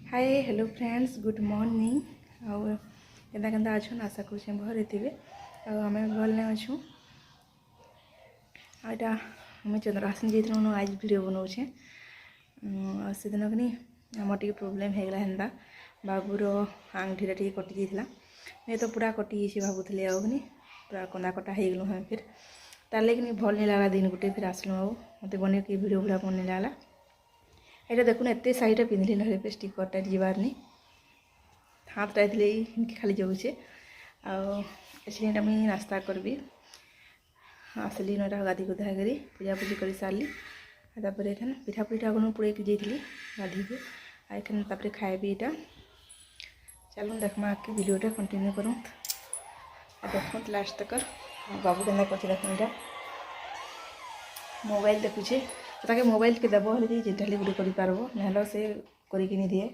Hi hello friends good morning आउ केदा केदा अच्छन आशा करें भल थे आम भल नहीं अच्छू आटा आम चंद्रहासन जाइलु आज वीडियो बनाऊे से दिन कि आम टे प्रोब्लेम होगा हेन्ता बाबूर आंगठी टे कटि जाता ये तो पूरा कटि भावुली आनी पूरा कंदा कटा हो गलु हम फिर तार लगे भल नहीं लगा दिन गुटे फिर आसलु मत बन के वीडियो गुला भल नहीं लगा ये देखुन एत शाढ़ी पिंधली ना स्टिकरटा जीवार नहीं हाथ टाइथले खाली जाऊे आईटा मुझे नास्ता करबी आसली ना गाधी गुधा कर पूजा पूजी कर सारी तापर एखान पिठा पिठा को पुड़े जाइली गाधी को आखन तापर खाएबी यहाँ चलो देखमा आगे वीडियोटा कंटिन्यू करूँ देखो लास्ट तक बाबू के कर देखो मोबाइल देखुचे ताके मोबाइल के देव हेल्ले जेटा गुटे कर ना से करके दिए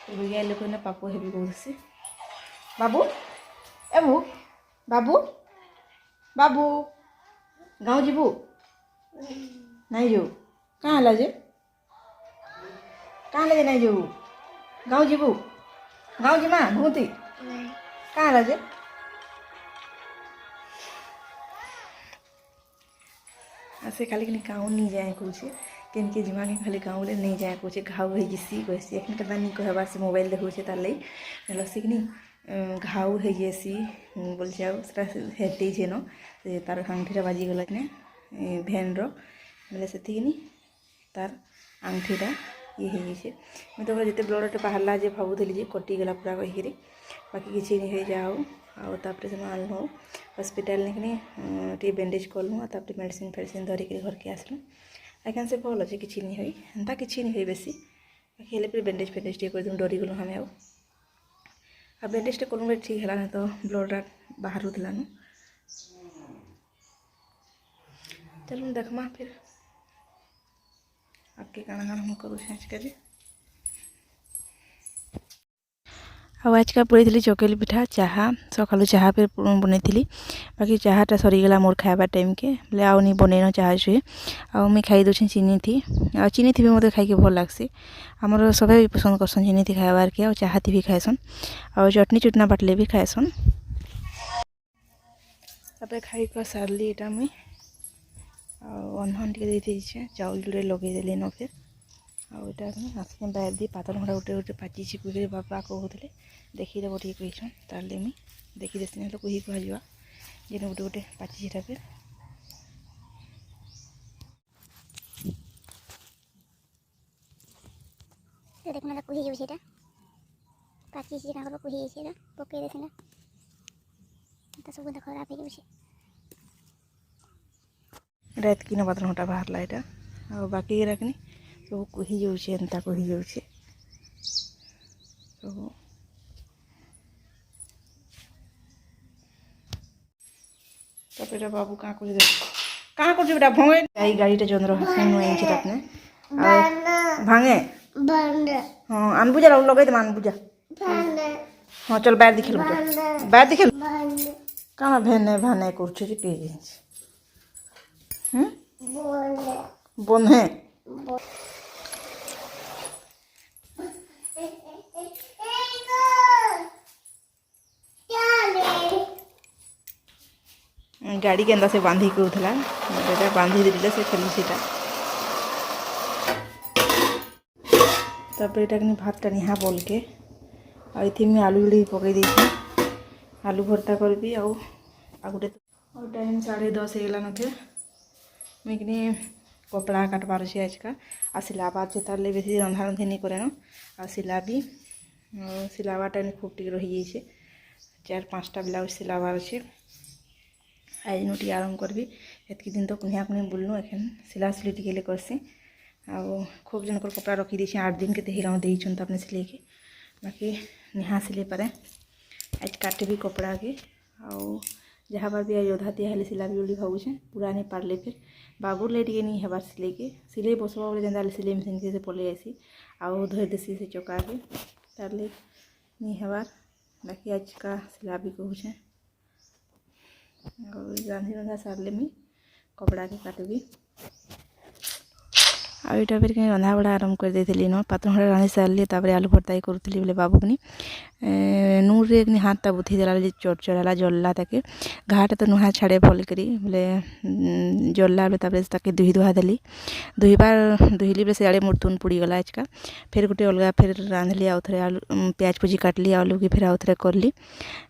बुढ़िया लोक ना पाप हेबी कहसी बाबू ए बू बाबू बाबू गाँव जीवु नहीं जो कहाँ है जे कहाँ लगे नहीं जो गाँव जीवु गाँव जीमा भूति कहाँ है जे से खाली गाँव नहीं जाए कहे के जिमा के खाली गाँव नहीं जाए कहे घाव हो जैसी कहसी एखन कदा नहीं कहबार से मोबाइल देखुचे तार लगे से कि घाव हो जैसी बोल हेटे जेन से तार आंगठीटा बाजिगला कि भेन रे से तार आंगठीटा ये हो जाए मैं तो जिते ब्लड बाहरला जे भावुली कटिगला पूरा कहीकि बाकी किसी नहीं हो जाओ आउे से आनलु हस्पिटाल नहीं टे बैंडेज कलु तापर मेडिसिन फेडिसिन धरिक घर के आसलु आखिन से भल अच्छे किसी नहीं हुई एंता किसी नहीं हुई बेसी बाकी हेल्ले फिर बैंडेज फेडेज टे कर डरी गलु हमें आ बैंडेज टे कलु ठीक है तो ब्लडा बाहर नु चलो देखमा फिर आगे काना काना हम करूँ आज आज का पड़ी चकेली पिठा चाहा सका चाहा फिर बनई बाकी चाहाटा सरीगला मोर खाइबा टाइम के बोले आउ नहीं बनईन चाहा छुए आउ खाई दूसरी चीनी थी आ चीनी थी भी मत खाई भल लगसी आमर सब भी पसंद करसन चीनी थी खाइबार के चाहा थी भी खाएसन और चटनी चुटना बाटले भी खाएसन तापर खाई कर सारली यहाँ मुई अन्न टे चाउल जोड़े लगे न फिर आसने बाहर दी पातल घड़ा गोटे गोटे पाची कुहे बापा कहते देखीदेव टे कहीन तार मुई देखीदेसी ना कुही कह जेन गोटे गोटे पाची फिर देखो ना कुही जो पाची से ना कुही पकई दे ना तो सब खराब हो जाए रात की पातल घटा बाहरला यहाँ और बाकी रखनी सब कही जाऊे एंता कही जाऊे सब तापर बाबू कहाँ कर बेटा भंगे गाई गाड़ीटा चंद्र हसन अपने भांगे हाँ आनबू जा लगे तुम आनबू जा हाँ चल बैर दिखेल बैर दिखेल कहाँ भेने भाने कर बंधे गाड़ी के अंदर से बांधी कहला बेटा बांधी दे से खेलु सीटा तब यहाँ भातटा निहा बोल के आई में आलू उड़ी पकई दी आलू भर्ता करबी आ गोटे टाइम 10:30 होगा न फिर मुझे कपड़ा काटबार अच्छे आज का आ सिलाबार से तार बेसी रंधा रंधी नहीं करे न आ सिलाबी सिलावा टाइम खूब टी रही जाइए 4-5टा ब्लाउज सिलाबार अच्छे आज नु टी आराम करबी एतकी दिन तो कुनिया कुनि बुलनु एखन सिला सिली टी करसी आ खूब जनकर कपड़ा रखी दी 8 दिन के हिला देन तो अपने सिले के बाकी निहा सिले पारे आज काटबी कपड़ा के आउ जहाँ बार भी आज अधा दिया हेल्ले सिलाबी बोली भावुचे पूरा नहीं पार्ले फिर बाबू ले टे नहीं हबार सिले के सिले बसवा बोले जेनता सिले मेसीन के से पलि आसी आउ धोई देसी से चका के तार नहीं हबार बाकी आज का सिलाबी कहूचे और रांधी रंधा सारले मुई कपड़ा के काटबी आईटा फिर कहीं रंधा बड़ा आरंभ कर देती न पातन हड़ा रांधि सारे आलू भर्ता करूली बोले बाबूकनी नूर रे हाथ बुथी देला चढ़ला जल्ला ताके घाटे तो नुहा छाड़े भल करी बोले जल्ला बोले ताके दुही दुहा देली दुहिली बोले सियाड़े मोर तुन पुड़ी गला आजका फिर गोटे अलग फिर रांधली आउ थे आलू प्याज पुजी काटली आलू की फिर आउ थे करली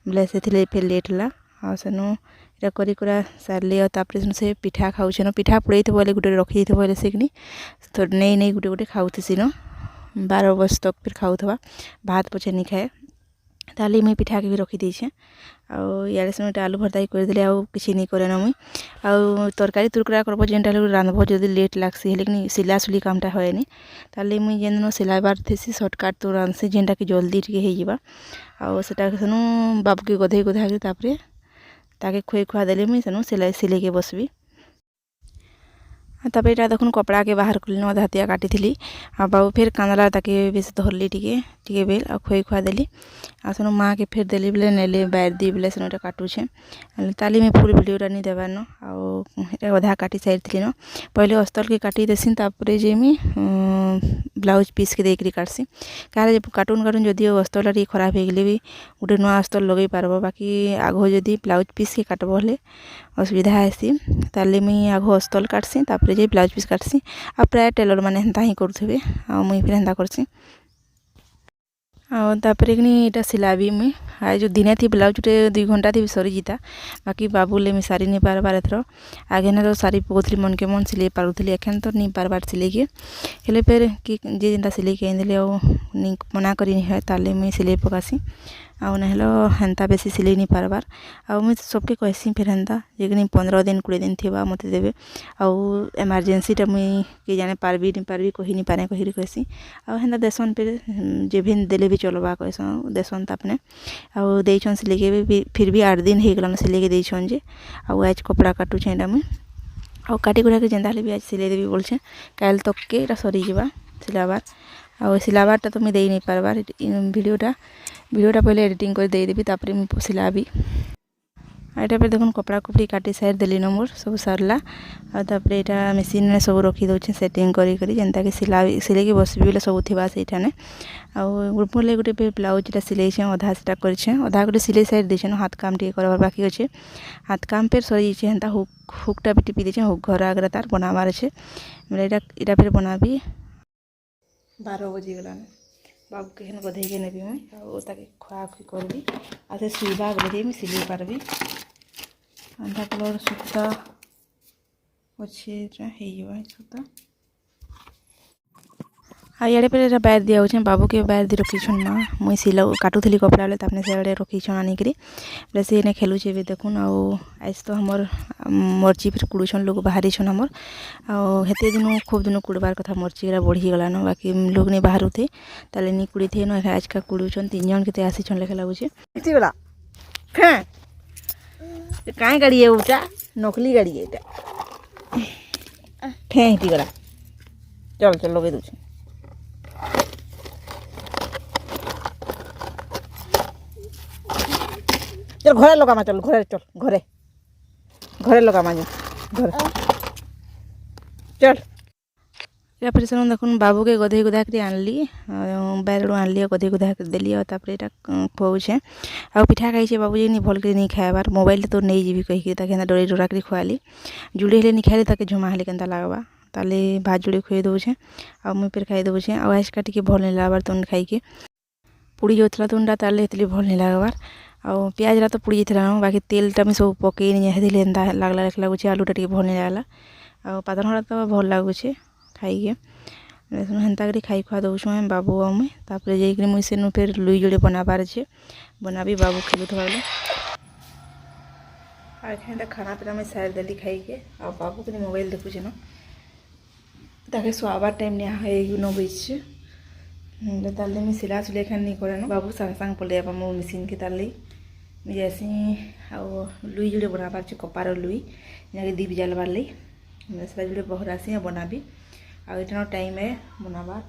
बोले से फिर लेट ला आ सेनु इटा करी करा सारली और तापर से पिठा खाऊे न पिठा पुड़े बोले गोटे रखी बोले से कि तो नहीं गोटे गोटे खाऊसी न 12 वर्ष तक फिर खाऊवा भात पछे नहीं खाए ताली मुई पिठा के भी रखी देछे आड़े से आलू भर्ता करदे आउ कि नहीं करे ना मुई आउ तरकारी तुरकरा करब जेनटा रांधब जदि लेट लागसी लेकिन सिला सुली कामटा होएनी ताली मुई जेन सिलाइबार थेसी सर्टकट तो रांधसी जेनटा कि जल्दी टिके हो जावा आउ सेटा सेनु बाबू के गधे गुधा के तापरे ताके खुए खुआ देले मुई सेनु सिले के बसबी तापर यहाँ देखुन कपड़ा के बाहर कल अधा हतिया काटी थी बाबू फिर कांदला ताके बेस धरली टिके बेल आ खुए खुआ देली आ सेनु माँ के फिर देली बोले नेले बैर दी बोले सेनु काटुछे ताली में फुल वीडियोटा नहीं देवार न आ अधा काटी सारी थी न पहले अस्तर के काटी देसी तापर जे मुई ब्लाउज पीस के देकरी काटसी कहे कार्टून जदि अस्तर टी खराब हो गले भी गोटे नुआ अस्तर लगे पारब बाकी आगो जदि ब्लाउज पीस के काटब हेले असुविधा आसी ताले मुई आगो अस्तर काटसी तापर जे ब्लाउज पीस काटसी आ प्राय टेलर मैंने हेन्ता ही करुथे आ मुई फिर हेन्ता करसी तापर इटा सिलाबी मुई आज जो दिने थी ब्लाउज टे 2 घंटा थी सरी जीता बाकी बाबूले मुई सारी नहीं पारबार एथर आगे ना तो सारी पकौली मन के मन सिले पारुली एखन तो नहीं पारबार सिले के हेले फिर कि जे जेनता सिले के आइले मना करी है ताले मुई सिले पकासी आउ नहलो हेन्ता बेसी सिले नहीं पारबार आउ मुई सबके कहसी फिर हेन्ता जे 15 दिन 20 दिन थी मते देवे आउ इमरजेंसीटा मुई कि जाने पारबी नहीं पारबी कही नहीं पारे कही कहसी आउ हेन्ता देसन फिर जे भी देले भी चलबा कहसन देसन तापने आउ देछन सिले के भी फिर भी 8 दिन हो गलन सिले के देछन जे आउ आज कपड़ा काटुछे एटा मुई आउ काटी कुटा के जेंता भी आज सिले देवी बोलछे काल तक के एटा सरी जीवा सिलाबार आउ सिलाबारटा तो मुई दे नहीं पारबार वीडियोटा पहले एडिटिंग कर दे देबी तापर मुई सिलाबी एटा पे देखुन कपड़ा कपड़ी काटी सार देली न मोर सब सरला आ तापर एटा मशीन में सब रखी दउछे सेटिंग करी जेंता कि सिले के बसबी बोले सब थिबा सेठाने आउ बोले गोटे पे ब्लाउजटा सिले अधा सेटा करछे अधा गोटे सिले साइड देछे हाथ काम टे करबार बाकी अच्छे हाथ काम फिर सरी जाइए हेन्ता हुकटा भी टिपी देछे हुक घर आगे तार बनाबार अच्छे बोले एटा फिर बनाबी 12 बजे गलाने बाबू के हेन गधे के नेबी मुई आ ताके खुआ खुई करबी आ से सुइबा बजे मुई सिले पारबी अंधा कलर सुता अच्छे हे सुता इे पे बैर दिया हो बाबू के बैर दी रखीछन माँ मुई सिला काटुली कपड़ा बेले तापने से रखीछन आनिकी बोले सी ने खेलुचे भी देखुन आज तो हमर मर्ची फिर कुड़ुछन लोग बाहरी छन हमर हेते दिन खूब दिन कुड़बार कथा मर्ची बढ़ी गला न बाकी लोग नहीं बाहर थे ताले नहीं कुड़ी थे न आज का कुड़ुछन 3 जन के आसीछन लेखा लगुचे गला कहीं गाड़ी है उटा नकली गाड़ी है ठे हिटी गला चल लगे दूचे चल घरे लगा चल घरे चल घरे लगा घर चल या फिर से देखुन बाबू के गधे गुधा कर आनली बैर आनली गधे गुधा कर देली और तापर एटा खुआऊे आ पिठा खाई बाबू जी नहीं भल कर नहीं खाएबार मोबाइल तो नहीं जीवी कही ताके डरे डरा कर खुआली जुड़े हेले नहीं खाइले ताके झुमा हेले केनता लागबा ताले भात जोड़े खुए दउछे आ मुई फिर खाई दउछे आ आज का टिके भल नहीं लागबार तुन खाई के पुड़ी जोतला तुंडा ताले हेतली भल नहीं लागबार आ प्याज रा तो पुड़ी जाता बाकी तेलटा मुई सब पकई नहीं हेतली एंता लागला लेख लगुचे आलूटा टिके भल नहीं लागला आ पातन हड़ा तो भल लगुचे खाई के हेन्ता कर खाई खुआ दउछुँ बाबू आ मुई तापर जाइए मुई सेनु फिर लुई जोड़े बनाबार अच्छे बनाबी बाबू खेलुथबा बेले आ एखन खाना पीना में सार देली खाई के आ बाबू के मोबाइल देखुचे न ताके सुआबार टाइम नहीं 9 बजे ताले मुई सिला सुली एखन नहीं करे न बाबू संग संग पड़े आप मो मशीन के ताले मुझे जैसे आ लुई जोड़े बनाबार अच्छे कपार लुई जाके दीप जलबार ली से जोड़े बहुत आसी बनाबी आ टाइम है बनाबार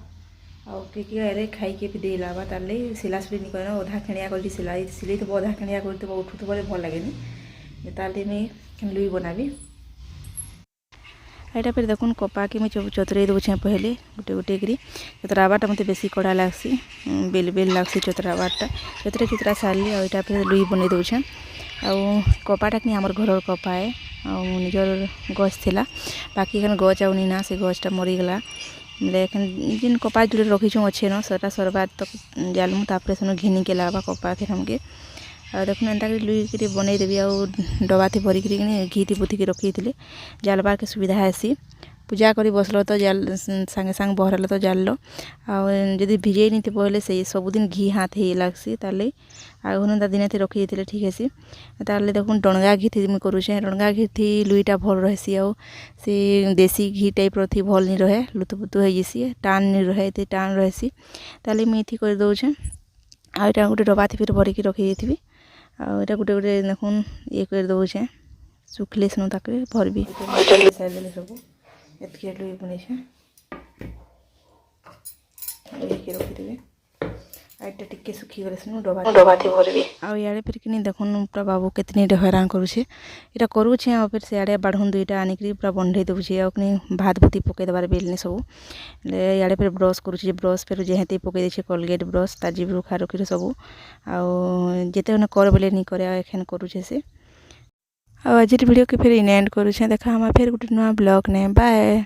आ कि खाई के भी दे लाबा ताले सिला सुली नहीं करे अधा खेणिया कर सिले तो अधा खेणिया कर उठुथ बोले भल लगे ताले नहीं लुई बनाबी एटा फिर देखुन कपा के मुझे चतुरे दूचे पहले गोटे गोटे करी चतराबाटा मत बेसी कड़ा लगसी बेल बेल लगसी चतराबाटा चतरा चतरा सारली और यहाँ फिर लुई बन दूचे कपाटा कि आमर घर कपा है निजर गछ थिला बाकी एखन गछ आउनी ना से गछटा मरीगला बोले एखन जिन कपा जोड़े रखीछूँ अच्छे न सेटा सरबार तक जालमु तापर सेन घिनी के लाबा कपा फिर हमके और देखुन एंता लुई कर बनई देवी आ डबाती भरिक घी बुथिक रखी थी जालबार के सुविधा हेसी पूजा करी बसल तो जाल सांगे सांग बहरल तो जाल आदि भिजे नहीं पहले से सबुदिन घी हाथ ही लगसी ताले आधा दिन रखी देते ठीक है ताले देखुन डणगा घी थी मुझे करुचे डणगा घी थी लुईटा भल रही से देसी घी टाइप रही भल नहीं रहे लुतुपुतु हो जैसी टान नहीं रहे टान रही ताले मुझे कर दौचे आईटा गोटे डबाती फिर भरिक रखी थी आईटा गोटे गोटे देखुन ये कर दौचे सुखले सेनु तक भरबी सारे सब एतके लुई बने रखिदेवी आईटा टिके सुखी गले सेनु डबाती भरबी आड़े फिर कि देखुन पूरा बाबू केतनी हैरान करुचे इटा करुचे आ फिर सियाड़े बाढ़ुन दुईटा आनिक पूरा बंधे दूचे आ भात भूति पकई देवार बेलने सब इे फिर ब्रश करुचे ब्रश फिर जेहेती पकई देचे कोलगेट ब्रश ता जीव खा रखी सब आते कर बोले नहीं करे एखन करुचे से आज वीडियो के फिर एंड करुचे देखा हम फिर गोटे नुआ ब्लॉग ने बाय।